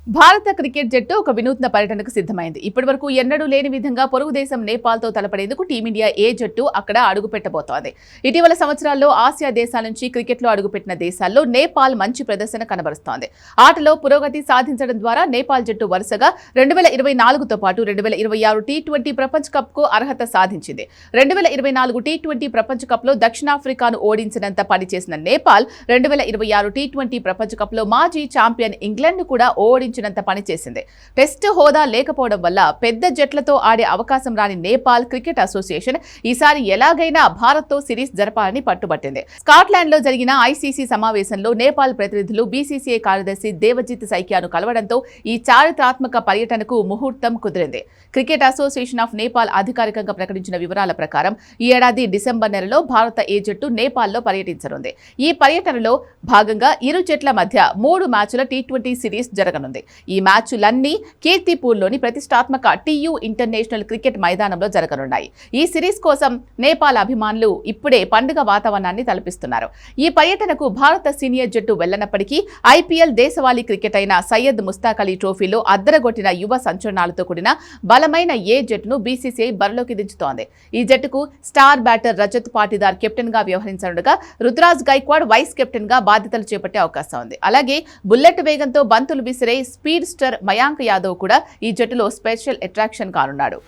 భారత క్రికెట్ జట్టు ఒక వినూత్న పర్యటనకు సిద్ధమైంది. ఇప్పటివరకు ఎన్నడూ లేని విధంగా పొరుగు దేశం నేపాల్తో తలపడేందుకు టీమిండియా ఏ జట్టు అక్కడ అడుగుపెట్టబోతోంది. ఇటీవల సంవత్సరాల్లో ఆసియా దేశాల నుంచి క్రికెట్లో అడుగుపెట్టిన దేశాల్లో నేపాల్ మంచి ప్రదర్శన కనబరుస్తోంది. ఆటలో పురోగతి సాధించడం ద్వారా నేపాల్ జట్టు వరుసగా 2024తో పాటు 2026 టీ20 ప్రపంచ కప్కు అర్హత సాధించింది. 2024 టీ20 ప్రపంచ కప్లో దక్షిణాఫ్రికాను ఓడించినంత పనిచేసిన నేపాల్ 2026 టీ20 ప్రపంచ కప్లో మాజీ ఛాంపియన్ ఇంగ్లాండ్ను కూడా ఓడించినంత పనిచేసింది. టెస్టు హోదా లేకపోవడం వల్ల పెద్ద జట్లతో ఆడే అవకాశం రాని నేపాల్ క్రికెట్ అసోసియేషన్ ఈసారి ఎలాగైనా భారత్తో సిరీస్ జరపాలని పట్టుబట్టింది. స్కాట్లాండ్లో జరిగిన ఐసీసీ సమావేశంలో నేపాల్ ప్రతినిధులు బీసీసీఐ కార్యదర్శి దేవజిత్ సైకియాను కలవడంతో ఈ చారిత్రాత్మక పర్యటనకు ముహూర్తం కుదిరింది. క్రికెట్ అసోసియేషన్ ఆఫ్ నేపాల్ అధికారికంగా ప్రకటించిన వివరాల ప్రకారం ఈ ఏడాది డిసెంబర్ నెలలో భారత ఏ జట్టు నేపాల్లో పర్యటించనుంది. ఈ పర్యటనలో భాగంగా ఇరు జట్ల మధ్య 3 మ్యాచ్ల టీ20 సిరీస్ జరగనుంది. ఈ మ్యాచ్లన్నీ కీర్తిపూర్లోని ప్రతిష్టాత్మక టీయూ ఇంటర్నేషనల్ క్రికెట్ మైదానంలో జరగనున్నాయి. ఈ సిరీస్ కోసం నేపాల్ అభిమానులు ఇప్పుడే పండుగ వాతావరణాన్ని తలపిస్తున్నారు. ఈ పర్యటనకు భారత సీనియర్ జట్టు వెళ్లనప్పటికీ ఐపీఎల్ దేశవాళీ క్రికెట్ అయిన సయ్యద్ ముస్తాక్ అలీ ట్రోఫీలో అద్దరగొట్టిన యువ సంచలనాలతో కూడిన బలమైన ఏ జట్టును బీసీసీఐ బరిలోకి దించుతోంది. ఈ జట్టుకు star batter Rajat Patidar captain గా వ్యవహరించనుండగా రుతురాజ్ గైక్వాడ్ వైస్ కెప్టెన్ గా బాధ్యతలు చేపట్టే అవకాశం ఉంది. అలాగే బుల్లెట్ వేగంతో బంతులు విసిరే స్పీడ్ స్టర్ మయాంక్ యాదవ్ కూడా ఈ జట్టులో స్పెషల్ అట్రాక్షన్ కానున్నాడు.